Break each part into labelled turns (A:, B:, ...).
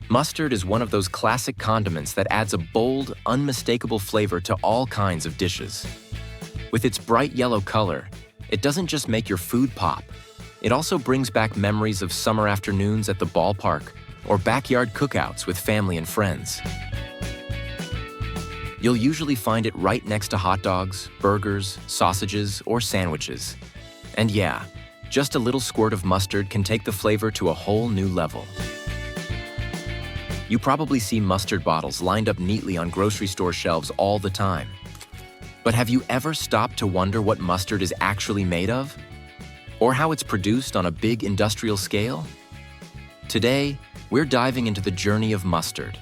A: Mustard is one of those classic condiments that adds a bold, unmistakable flavor to all kinds of dishes. With its bright yellow color, it doesn't just make your food pop. It also brings back memories of summer afternoons at the ballpark or backyard cookouts with family and friends. You'll usually find it right next to hot dogs, burgers, sausages, or sandwiches. And yeah, just a little squirt of mustard can take the flavor to a whole new level. You probably see mustard bottles lined up neatly on grocery store shelves all the time. But have you ever stopped to wonder what mustard is actually made of? Or how it's produced on a big industrial scale? Today, we're diving into the journey of mustard.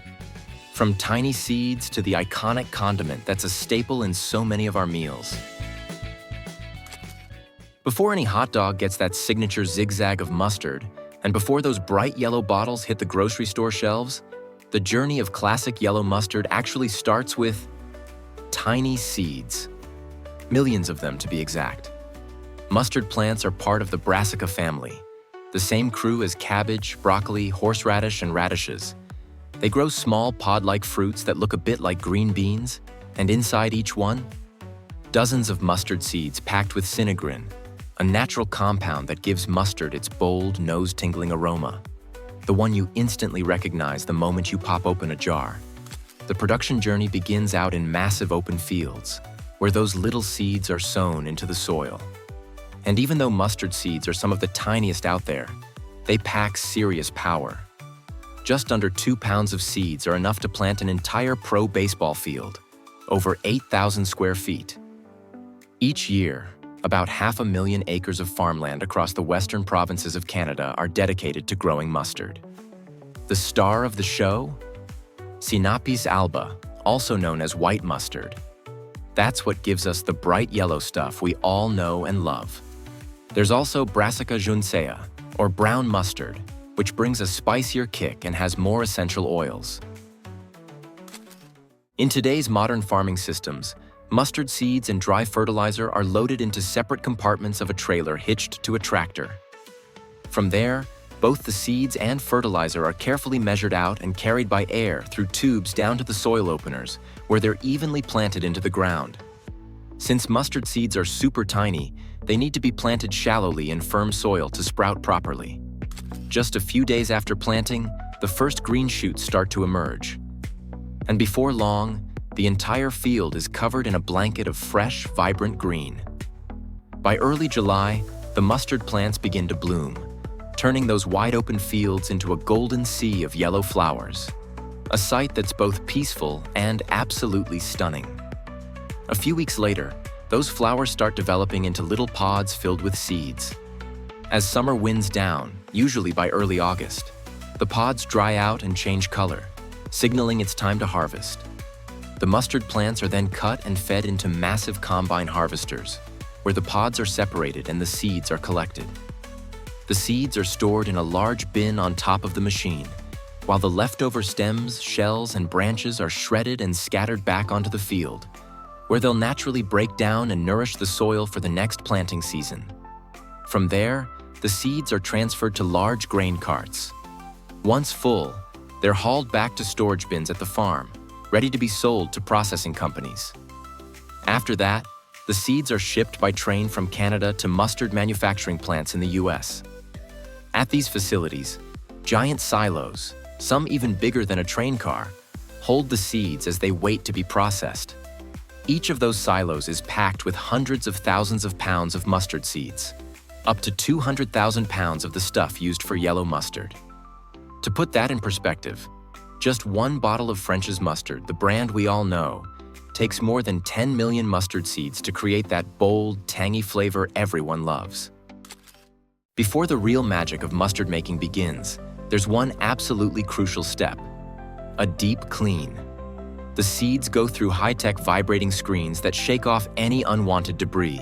A: From tiny seeds to the iconic condiment that's a staple in so many of our meals. Before any hot dog gets that signature zigzag of mustard, and before those bright yellow bottles hit the grocery store shelves, the journey of classic yellow mustard actually starts with tiny seeds. Millions of them, to be exact. Mustard plants are part of the Brassica family, the same crew as cabbage, broccoli, horseradish, and radishes. They grow small pod-like fruits that look a bit like green beans, and inside each one, dozens of mustard seeds packed with sinigrin, a natural compound that gives mustard its bold, nose-tingling aroma. The one you instantly recognize the moment you pop open a jar. The production journey begins out in massive open fields, where those little seeds are sown into the soil. And even though mustard seeds are some of the tiniest out there, they pack serious power. Just under 2 pounds of seeds are enough to plant an entire pro baseball field, over 8,000 square feet. Each year, about 500,000 acres of farmland across the western provinces of Canada are dedicated to growing mustard. The star of the show? Sinapis alba, also known as white mustard. That's what gives us the bright yellow stuff we all know and love. There's also Brassica juncea, or brown mustard, which brings a spicier kick and has more essential oils. In today's modern farming systems, mustard seeds and dry fertilizer are loaded into separate compartments of a trailer hitched to a tractor. From there, both the seeds and fertilizer are carefully measured out and carried by air through tubes down to the soil openers, where they're evenly planted into the ground. Since mustard seeds are super tiny, they need to be planted shallowly in firm soil to sprout properly. Just a few days after planting, the first green shoots start to emerge. And before long, the entire field is covered in a blanket of fresh, vibrant green. By early July, the mustard plants begin to bloom, turning those wide-open fields into a golden sea of yellow flowers, a sight that's both peaceful and absolutely stunning. A few weeks later, those flowers start developing into little pods filled with seeds. As summer winds down, usually by early August, the pods dry out and change color, signaling it's time to harvest. The mustard plants are then cut and fed into massive combine harvesters, where the pods are separated and the seeds are collected. The seeds are stored in a large bin on top of the machine, while the leftover stems, shells, and branches are shredded and scattered back onto the field, where they'll naturally break down and nourish the soil for the next planting season. From there, the seeds are transferred to large grain carts. Once full, they're hauled back to storage bins at the farm, ready to be sold to processing companies. After that, the seeds are shipped by train from Canada to mustard manufacturing plants in the US. At these facilities, giant silos, some even bigger than a train car, hold the seeds as they wait to be processed. Each of those silos is packed with hundreds of thousands of pounds of mustard seeds, up to 200,000 pounds of the stuff used for yellow mustard. To put that in perspective, just one bottle of French's mustard, the brand we all know, takes more than 10 million mustard seeds to create that bold, tangy flavor everyone loves. Before the real magic of mustard making begins, there's one absolutely crucial step: a deep clean. The seeds go through high-tech vibrating screens that shake off any unwanted debris.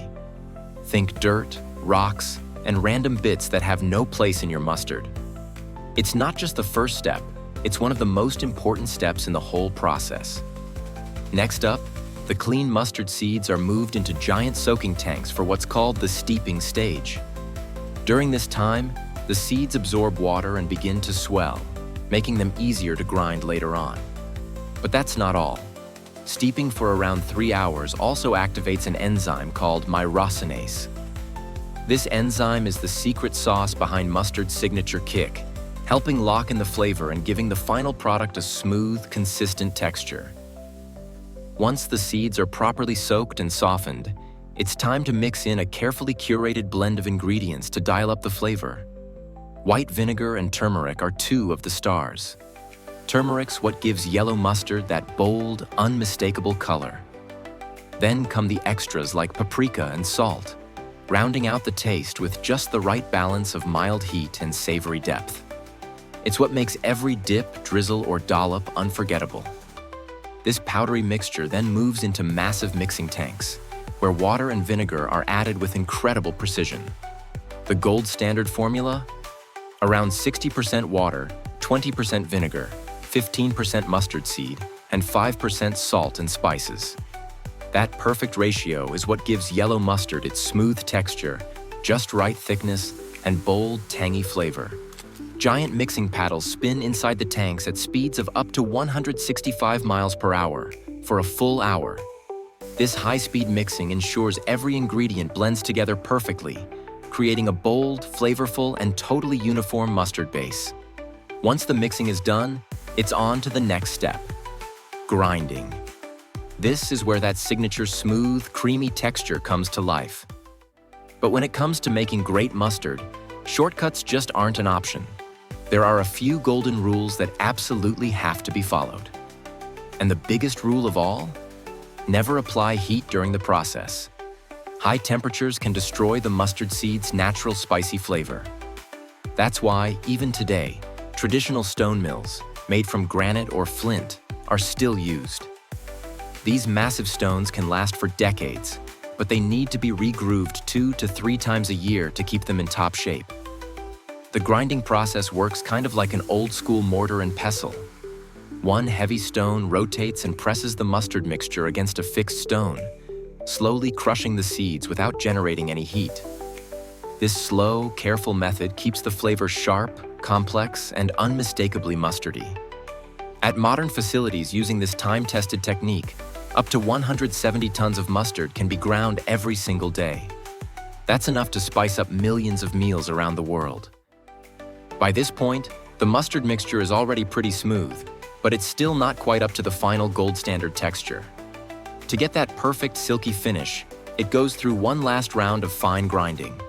A: Think dirt, rocks, and random bits that have no place in your mustard. It's not just the first step, it's one of the most important steps in the whole process. Next up, The clean mustard seeds are moved into giant soaking tanks for what's called the steeping stage. During this time, the seeds absorb water and begin to swell, making them easier to grind later on. But that's not all. Steeping for around 3 hours also activates an enzyme called myrosinase. This enzyme is the secret sauce behind mustard's signature kick, helping lock in the flavor and giving the final product a smooth, consistent texture. Once the seeds are properly soaked and softened, it's time to mix in a carefully curated blend of ingredients to dial up the flavor. White vinegar and turmeric are two of the stars. Turmeric's what gives yellow mustard that bold, unmistakable color. Then come the extras like paprika and salt, rounding out the taste with just the right balance of mild heat and savory depth. It's what makes every dip, drizzle, or dollop unforgettable. This powdery mixture then moves into massive mixing tanks, where water and vinegar are added with incredible precision. The gold standard formula? Around 60% water, 20% vinegar, 15% mustard seed, and 5% salt and spices. That perfect ratio is what gives yellow mustard its smooth texture, just right thickness, and bold, tangy flavor. Giant mixing paddles spin inside the tanks at speeds of up to 165 miles per hour for a full hour. This high-speed mixing ensures every ingredient blends together perfectly, creating a bold, flavorful, and totally uniform mustard base. Once the mixing is done, it's on to the next step: grinding. This is where that signature smooth, creamy texture comes to life. But when it comes to making great mustard, shortcuts just aren't an option. There are a few golden rules that absolutely have to be followed. And the biggest rule of all? Never apply heat during the process. High temperatures can destroy the mustard seed's natural spicy flavor. That's why, even today, traditional stone mills, made from granite or flint, are still used. These massive stones can last for decades, but they need to be regrooved 2 to 3 times a year to keep them in top shape. The grinding process works kind of like an old-school mortar and pestle. One heavy stone rotates and presses the mustard mixture against a fixed stone, slowly crushing the seeds without generating any heat. This slow, careful method keeps the flavor sharp, complex, and unmistakably mustardy. At modern facilities using this time-tested technique, up to 170 tons of mustard can be ground every single day. That's enough to spice up millions of meals around the world. By this point, the mustard mixture is already pretty smooth, but it's still not quite up to the final gold standard texture. To get that perfect silky finish, it goes through one last round of fine grinding,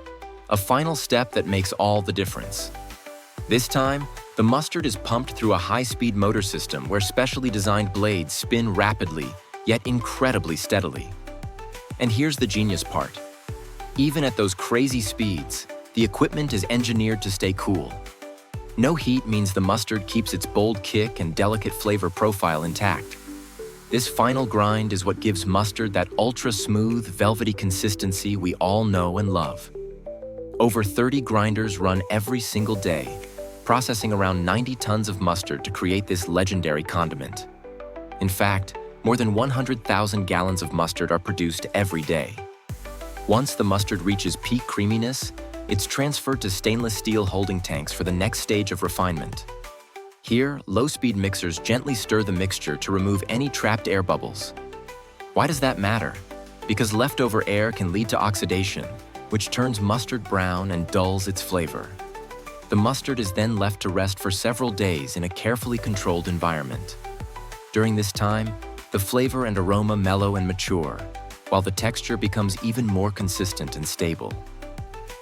A: a final step that makes all the difference. This time, the mustard is pumped through a high-speed motor system where specially designed blades spin rapidly, yet incredibly steadily. And here's the genius part. Even at those crazy speeds, the equipment is engineered to stay cool. No heat means the mustard keeps its bold kick and delicate flavor profile intact. This final grind is what gives mustard that ultra-smooth, velvety consistency we all know and love. Over 30 grinders run every single day, processing around 90 tons of mustard to create this legendary condiment. In fact, more than 100,000 gallons of mustard are produced every day. Once the mustard reaches peak creaminess, it's transferred to stainless steel holding tanks for the next stage of refinement. Here, low-speed mixers gently stir the mixture to remove any trapped air bubbles. Why does that matter? Because leftover air can lead to oxidation, which turns mustard brown and dulls its flavor. The mustard is then left to rest for several days in a carefully controlled environment. During this time, the flavor and aroma mellow and mature, while the texture becomes even more consistent and stable.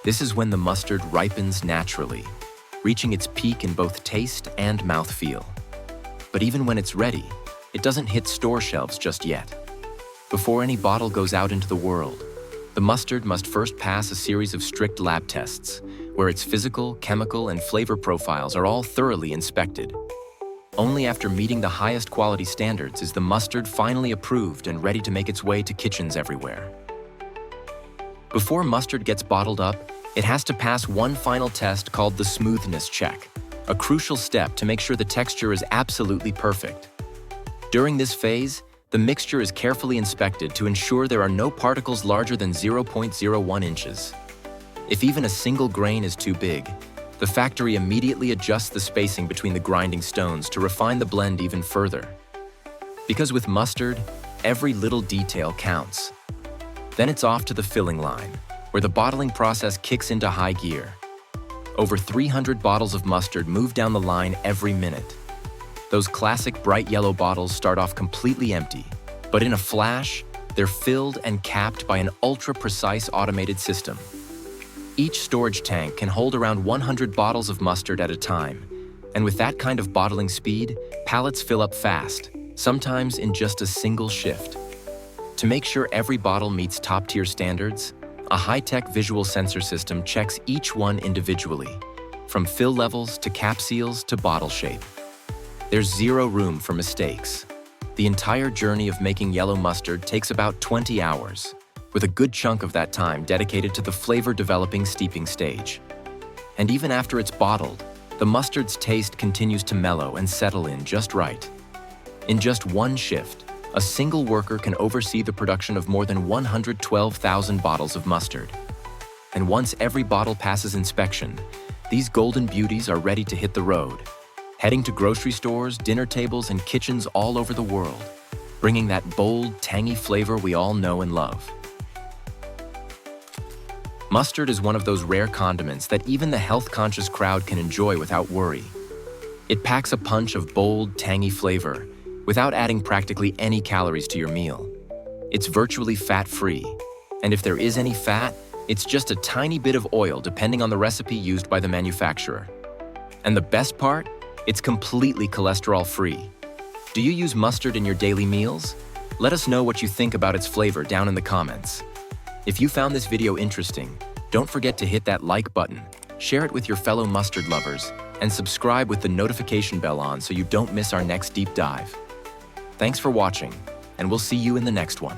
A: This is when the mustard ripens naturally, reaching its peak in both taste and mouthfeel. But even when it's ready, it doesn't hit store shelves just yet. Before any bottle goes out into the world, the mustard must first pass a series of strict lab tests, where its physical, chemical, and flavor profiles are all thoroughly inspected. Only after meeting the highest quality standards is the mustard finally approved and ready to make its way to kitchens everywhere. Before mustard gets bottled up, it has to pass one final test called the smoothness check, a crucial step to make sure the texture is absolutely perfect. During this phase, The mixture is carefully inspected to ensure there are no particles larger than 0.01 inches. If even a single grain is too big, the factory immediately adjusts the spacing between the grinding stones to refine the blend even further. Because with mustard, every little detail counts. Then it's off to the filling line, where the bottling process kicks into high gear. Over 300 bottles of mustard move down the line every minute. Those classic bright yellow bottles start off completely empty, but in a flash, they're filled and capped by an ultra-precise automated system. Each storage tank can hold around 100 bottles of mustard at a time, and with that kind of bottling speed, pallets fill up fast, sometimes in just a single shift. To make sure every bottle meets top-tier standards, a high-tech visual sensor system checks each one individually, from fill levels to cap seals to bottle shape. There's zero room for mistakes. The entire journey of making yellow mustard takes about 20 hours, with a good chunk of that time dedicated to the flavor-developing steeping stage. And even after it's bottled, the mustard's taste continues to mellow and settle in just right. In just one shift, a single worker can oversee the production of more than 112,000 bottles of mustard. And once every bottle passes inspection, these golden beauties are ready to hit the road, heading to grocery stores, dinner tables, and kitchens all over the world, bringing that bold, tangy flavor we all know and love. Mustard is one of those rare condiments that even the health-conscious crowd can enjoy without worry. It packs a punch of bold, tangy flavor without adding practically any calories to your meal. It's virtually fat-free, and if there is any fat, it's just a tiny bit of oil depending on the recipe used by the manufacturer. And the best part? It's completely cholesterol-free. Do you use mustard in your daily meals? Let us know what you think about its flavor down in the comments. If you found this video interesting, don't forget to hit that like button, share it with your fellow mustard lovers, and subscribe with the notification bell on so you don't miss our next deep dive. Thanks for watching, and we'll see you in the next one.